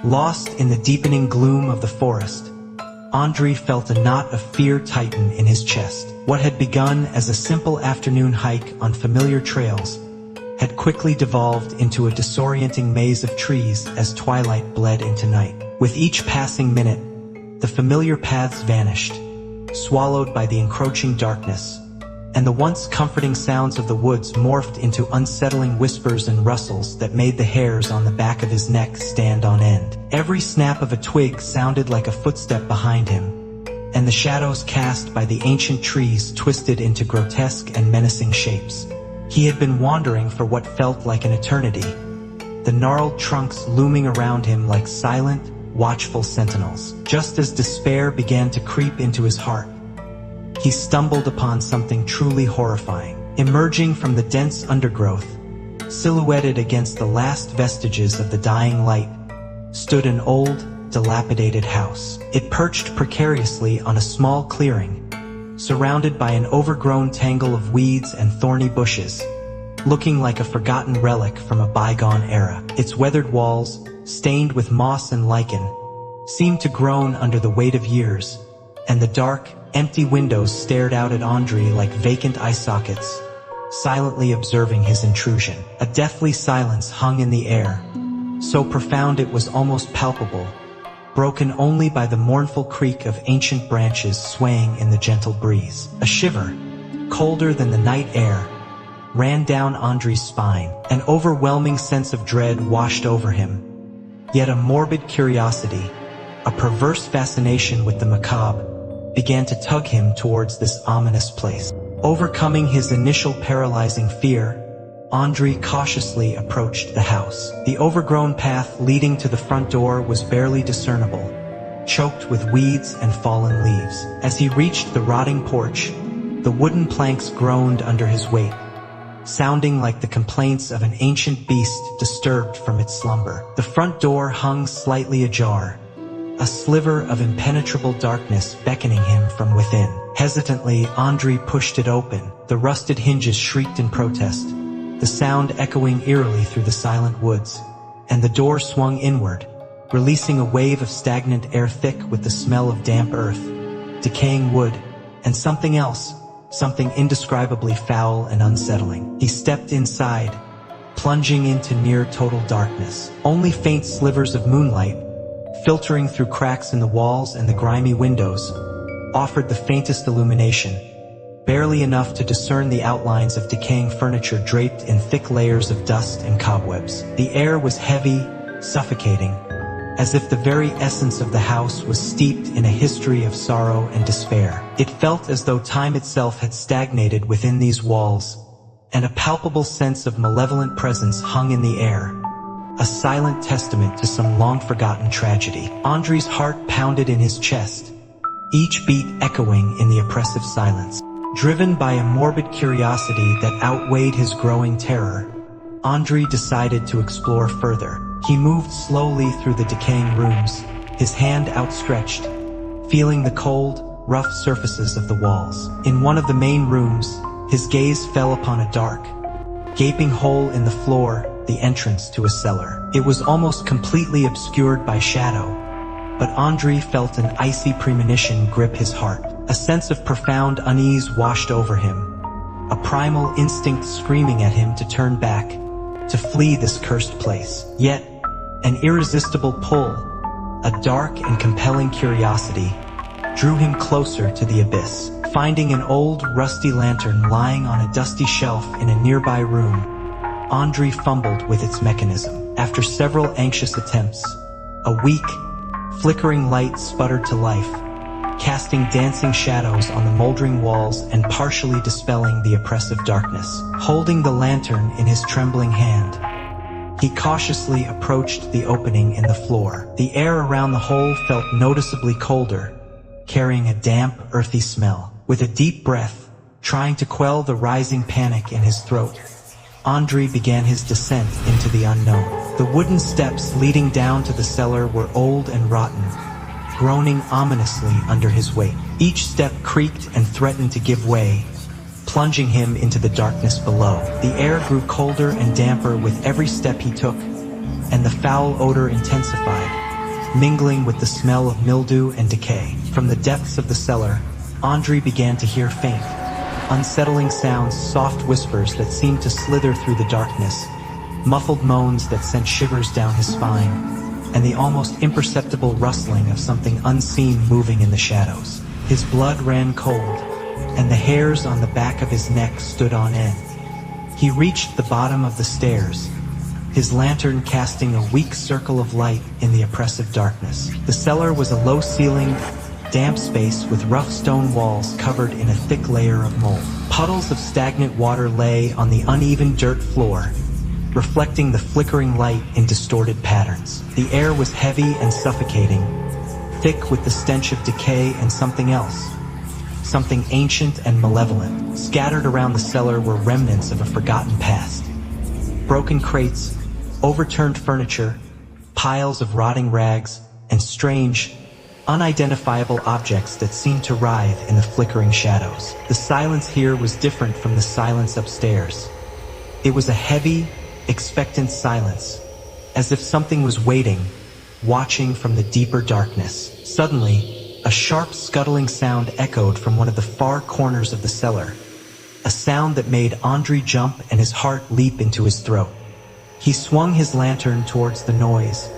Lost in the deepening gloom of the forest, Andrei felt a knot of fear tighten in his chest. What had begun as a simple afternoon hike on familiar trails had quickly devolved into a disorienting maze of trees as twilight bled into night. With each passing minute, the familiar paths vanished, swallowed by the encroaching darkness, and the once comforting sounds of the woods morphed into unsettling whispers and rustles that made the hairs on the back of his neck stand on end. Every snap of a twig sounded like a footstep behind him, and the shadows cast by the ancient trees twisted into grotesque and menacing shapes. He had been wandering for what felt like an eternity, the gnarled trunks looming around him like silent, watchful sentinels. Just as despair began to creep into his heart, he stumbled upon something truly horrifying. Emerging from the dense undergrowth, silhouetted against the last vestiges of the dying light, stood an old, dilapidated house. It perched precariously on a small clearing, surrounded by an overgrown tangle of weeds and thorny bushes, looking like a forgotten relic from a bygone era. Its weathered walls, stained with moss and lichen, seemed to groan under the weight of years, and the dark, empty windows stared out at Andrei like vacant eye sockets, silently observing his intrusion. A deathly silence hung in the air, so profound it was almost palpable, broken only by the mournful creak of ancient branches swaying in the gentle breeze. A shiver, colder than the night air, ran down Andrei's spine. An overwhelming sense of dread washed over him, yet a morbid curiosity, a perverse fascination with the macabre, began to tug him towards this ominous place. Overcoming his initial paralyzing fear, Andrei cautiously approached the house. The overgrown path leading to the front door was barely discernible, choked with weeds and fallen leaves. As he reached the rotting porch, the wooden planks groaned under his weight, sounding like the complaints of an ancient beast disturbed from its slumber. The front door hung slightly ajar, a sliver of impenetrable darkness beckoning him from within. Hesitantly, Andrei pushed it open. The rusted hinges shrieked in protest, the sound echoing eerily through the silent woods, and the door swung inward, releasing a wave of stagnant air thick with the smell of damp earth, decaying wood, and something else, something indescribably foul and unsettling. He stepped inside, plunging into near total darkness. Only faint slivers of moonlight, filtering through cracks in the walls and the grimy windows, offered the faintest illumination, barely enough to discern the outlines of decaying furniture draped in thick layers of dust and cobwebs. The air was heavy, suffocating, as if the very essence of the house was steeped in a history of sorrow and despair. It felt as though time itself had stagnated within these walls, and a palpable sense of malevolent presence hung in the air, a silent testament to some long-forgotten tragedy. Andrei's heart pounded in his chest, each beat echoing in the oppressive silence. Driven by a morbid curiosity that outweighed his growing terror, Andrei decided to explore further. He moved slowly through the decaying rooms, his hand outstretched, feeling the cold, rough surfaces of the walls. In one of the main rooms, his gaze fell upon a dark, gaping hole in the floor, the entrance to a cellar. It was almost completely obscured by shadow, but Andrei felt an icy premonition grip his heart. A sense of profound unease washed over him, a primal instinct screaming at him to turn back, to flee this cursed place. Yet, an irresistible pull, a dark and compelling curiosity, drew him closer to the abyss. Finding an old, rusty lantern lying on a dusty shelf in a nearby room, Andrei fumbled with its mechanism. After several anxious attempts, a weak, flickering light sputtered to life, casting dancing shadows on the moldering walls and partially dispelling the oppressive darkness. Holding the lantern in his trembling hand, he cautiously approached the opening in the floor. The air around the hole felt noticeably colder, carrying a damp, earthy smell. With a deep breath, trying to quell the rising panic in his throat, Andrei began his descent into the unknown. The wooden steps leading down to the cellar were old and rotten, groaning ominously under his weight. Each step creaked and threatened to give way, plunging him into the darkness below. The air grew colder and damper with every step he took, and the foul odor intensified, mingling with the smell of mildew and decay. From the depths of the cellar, Andrei began to hear faint, unsettling sounds, soft whispers that seemed to slither through the darkness, muffled moans that sent shivers down his spine, and the almost imperceptible rustling of something unseen moving in the shadows. His blood ran cold, and the hairs on the back of his neck stood on end. He reached the bottom of the stairs, his lantern casting a weak circle of light in the oppressive darkness. The cellar was a low-ceilinged, damp space with rough stone walls covered in a thick layer of mold. Puddles of stagnant water lay on the uneven dirt floor, reflecting the flickering light in distorted patterns. The air was heavy and suffocating, thick with the stench of decay and something else. Something ancient and malevolent. Scattered around the cellar were remnants of a forgotten past. Broken crates, overturned furniture, piles of rotting rags, and strange, unidentifiable objects that seemed to writhe in the flickering shadows. The silence here was different from the silence upstairs. It was a heavy, expectant silence, as if something was waiting, watching from the deeper darkness. Suddenly, a sharp scuttling sound echoed from one of the far corners of the cellar, a sound that made Andrei jump and his heart leap into his throat. He swung his lantern towards the noise,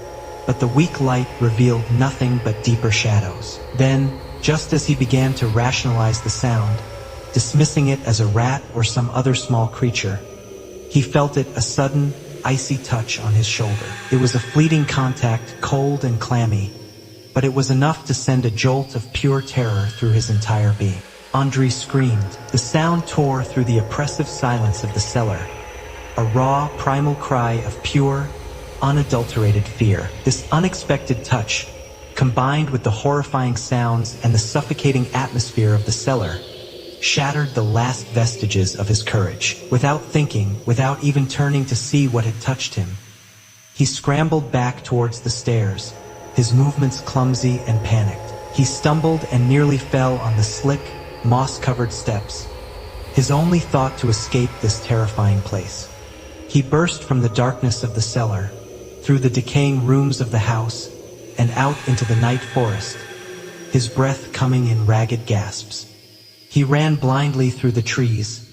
but the weak light revealed nothing but deeper shadows. Then, just as he began to rationalize the sound, dismissing it as a rat or some other small creature, he felt a sudden, icy touch on his shoulder. It was a fleeting contact, cold and clammy, but it was enough to send a jolt of pure terror through his entire being. Andrei screamed. The sound tore through the oppressive silence of the cellar, a raw, primal cry of pure, unadulterated fear. This unexpected touch, combined with the horrifying sounds and the suffocating atmosphere of the cellar, shattered the last vestiges of his courage. Without thinking, without even turning to see what had touched him, he scrambled back towards the stairs, his movements clumsy and panicked. He stumbled and nearly fell on the slick, moss-covered steps, his only thought to escape this terrifying place. He burst from the darkness of the cellar, through the decaying rooms of the house, and out into the night forest, his breath coming in ragged gasps. He ran blindly through the trees,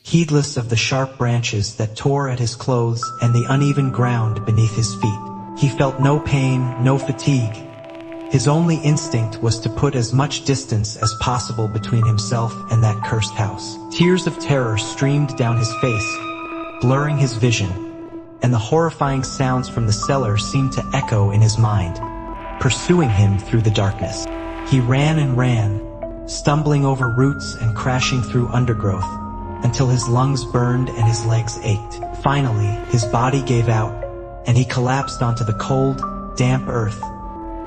heedless of the sharp branches that tore at his clothes and the uneven ground beneath his feet. He felt no pain, no fatigue. His only instinct was to put as much distance as possible between himself and that cursed house. Tears of terror streamed down his face, blurring his vision, and the horrifying sounds from the cellar seemed to echo in his mind, pursuing him through the darkness. He ran and ran, stumbling over roots and crashing through undergrowth, until his lungs burned and his legs ached. Finally, his body gave out, and he collapsed onto the cold, damp earth,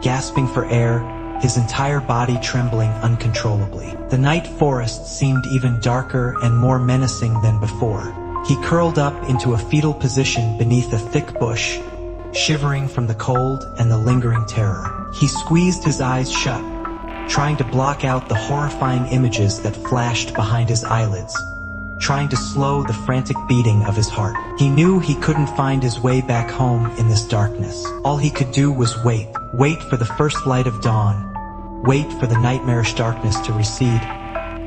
gasping for air, his entire body trembling uncontrollably. The night forest seemed even darker and more menacing than before. He curled up into a fetal position beneath a thick bush, shivering from the cold and the lingering terror. He squeezed his eyes shut, trying to block out the horrifying images that flashed behind his eyelids, trying to slow the frantic beating of his heart. He knew he couldn't find his way back home in this darkness. All he could do was wait for the first light of dawn, wait for the nightmarish darkness to recede,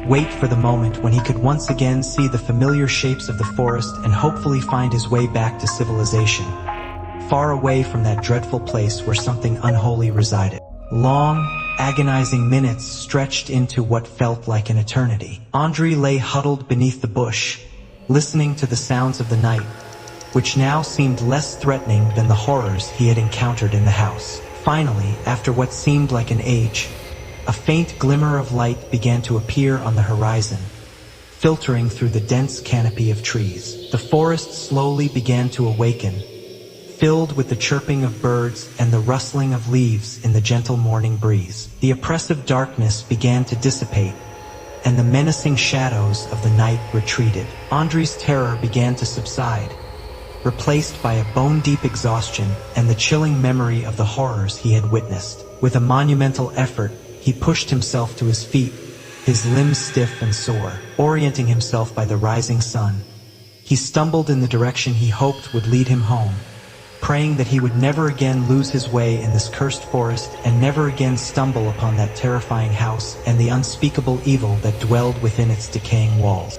wait for the moment when he could once again see the familiar shapes of the forest and hopefully find his way back to civilization, far away from that dreadful place where something unholy resided. Long, agonizing minutes stretched into what felt like an eternity. Andrei lay huddled beneath the bush, listening to the sounds of the night, which now seemed less threatening than the horrors he had encountered in the house. Finally, after what seemed like an age, a faint glimmer of light began to appear on the horizon, filtering through the dense canopy of trees. The forest slowly began to awaken, filled with the chirping of birds and the rustling of leaves in the gentle morning breeze. The oppressive darkness began to dissipate, and the menacing shadows of the night retreated. Andrei's terror began to subside, replaced by a bone-deep exhaustion and the chilling memory of the horrors he had witnessed. With a monumental effort, he pushed himself to his feet, his limbs stiff and sore. Orienting himself by the rising sun, he stumbled in the direction he hoped would lead him home, praying that he would never again lose his way in this cursed forest and never again stumble upon that terrifying house and the unspeakable evil that dwelled within its decaying walls.